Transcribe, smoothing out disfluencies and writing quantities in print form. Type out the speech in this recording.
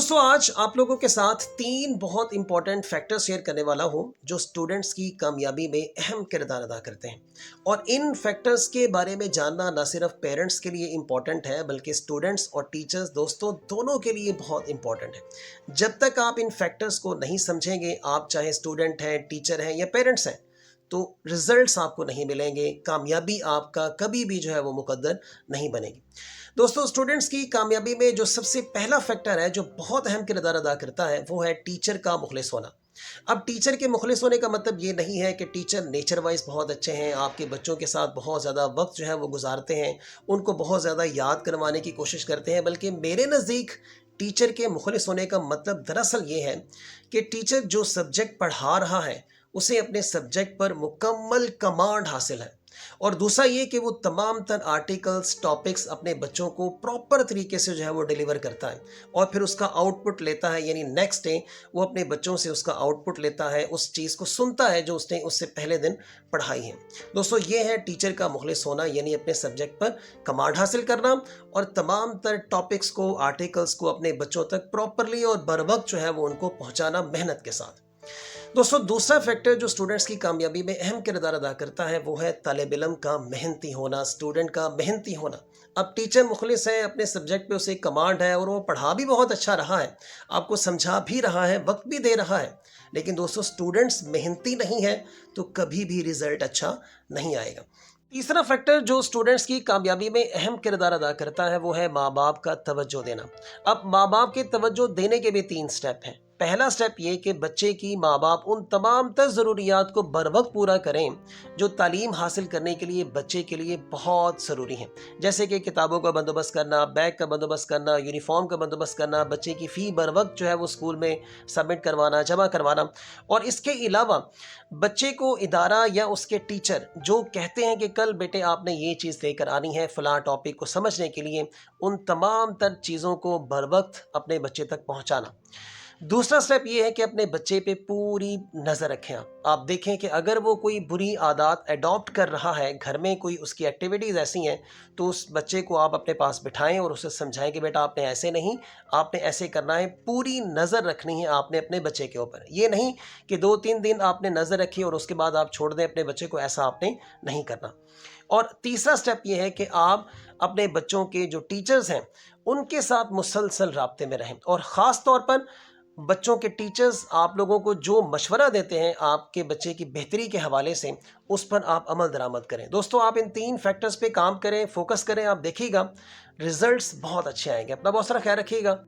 दोस्तों आज आप लोगों के साथ 3 बहुत इंपॉर्टेंट फैक्टर्स शेयर करने वाला हूं जो स्टूडेंट्स की कामयाबी में अहम किरदार अदा करते हैं। और इन फैक्टर्स के बारे में जानना ना सिर्फ पेरेंट्स के लिए इंपॉर्टेंट है बल्कि स्टूडेंट्स और टीचर्स दोस्तों दोनों के लिए बहुत इंपॉर्टेंट है। जब तक आप इन फैक्टर्स को नहीं समझेंगे, आप चाहे स्टूडेंट हैं, टीचर हैं या पेरेंट्स हैं, तो रिजल्ट्स आपको नहीं मिलेंगे, कामयाबी आपका कभी भी जो है वो मुकद्दर नहीं बनेगी। दोस्तों स्टूडेंट्स की कामयाबी में जो सबसे पहला फैक्टर है जो बहुत अहम किरदार अदा करता है वो है टीचर का मुखलिस होना। अब टीचर के मुखलिस होने का मतलब ये नहीं है कि टीचर नेचर वाइज बहुत अच्छे हैं, आपके बच्चों के साथ बहुत ज़्यादा वक्त जो है वो गुजारते हैं, उनको बहुत ज़्यादा याद करवाने की कोशिश करते हैं। बल्कि मेरे नज़दीक टीचर के मुखलिस होने का मतलब दरअसल ये है कि टीचर जो सब्जेक्ट पढ़ा रहा है उसे अपने सब्जेक्ट पर मुकम्मल कमांड हासिल है। और दूसरा ये कि वो तमाम तर आर्टिकल्स, टॉपिक्स अपने बच्चों को प्रॉपर तरीके से जो है वो डिलीवर करता है और फिर उसका आउटपुट लेता है। यानी नेक्स्ट डे वो अपने बच्चों से उसका आउटपुट लेता है, उस चीज़ को सुनता है जो उसने उससे पहले दिन पढ़ाई है। दोस्तों ये है टीचर का मुखलिस होना, यानी अपने सब्जेक्ट पर कमांड हासिल करना और तमाम तर टॉपिक्स को, आर्टिकल्स को अपने बच्चों तक प्रॉपरली और बर वक्त जो है वो उनको पहुँचाना मेहनत के साथ। दोस्तों दूसरा फैक्टर जो स्टूडेंट्स की कामयाबी में अहम किरदार अदा करता है वो है तालिब इल्म का मेहनती होना, स्टूडेंट का मेहनती होना। अब टीचर मुखलिस है, अपने सब्जेक्ट पे उसे कमांड है और वो पढ़ा भी बहुत अच्छा रहा है, आपको समझा भी रहा है, वक्त भी दे रहा है, लेकिन दोस्तों स्टूडेंट्स मेहनती नहीं है तो कभी भी रिजल्ट अच्छा नहीं आएगा। तीसरा फैक्टर जो स्टूडेंट्स की कामयाबी में अहम किरदार अदा करता है वो है माँ बाप का तवज्जो देना। अब माँ बाप के तवज्जो देने के भी 3 स्टेप हैं। पहला स्टेप ये कि बच्चे की माँ बाप उन तमाम तर ज़रूरियात को बर वक्त पूरा करें जो तालीम हासिल करने के लिए बच्चे के लिए बहुत ज़रूरी हैं। जैसे कि किताबों का बंदोबस्त करना, बैग का बंदोबस्त करना, यूनिफॉर्म का बंदोबस्त करना, बच्चे की फ़ी बर वक्त जो है वो स्कूल में सबमिट करवाना, जमा करवाना। और इसके अलावा बच्चे को इदारा या उसके टीचर जो कहते हैं कि कल बेटे आपने ये चीज़ लेकर आनी है फ़लाँ टॉपिक को समझने के लिए, उन तमाम तर चीज़ों को बर वक्त अपने बच्चे तक पहुंचाना। दूसरा स्टेप ये है कि अपने बच्चे पे पूरी नज़र रखें। आप देखें कि अगर वो कोई बुरी आदत अडॉप्ट कर रहा है, घर में कोई उसकी एक्टिविटीज़ ऐसी हैं, तो उस बच्चे को आप अपने पास बिठाएं और उसे समझाएं कि बेटा आपने ऐसे नहीं, आपने ऐसे करना है। पूरी नज़र रखनी है आपने अपने बच्चे के ऊपर। ये नहीं कि 2-3 दिन आपने नज़र रखी और उसके बाद आप छोड़ दें अपने बच्चे को, ऐसा आपने नहीं करना। और तीसरा स्टेप ये है कि आप अपने बच्चों के जो टीचर्स हैं उनके साथ मुसलसल राब्ते में रहें और ख़ास तौर पर बच्चों के टीचर्स आप लोगों को जो मशवरा देते हैं आपके बच्चे की बेहतरी के हवाले से, उस पर आप अमल दरामद करें। दोस्तों आप इन 3 फैक्टर्स पे काम करें, फोकस करें, आप देखिएगा रिजल्ट्स बहुत अच्छे आएंगे। अपना बहुत सारा ख्याल रखिएगा।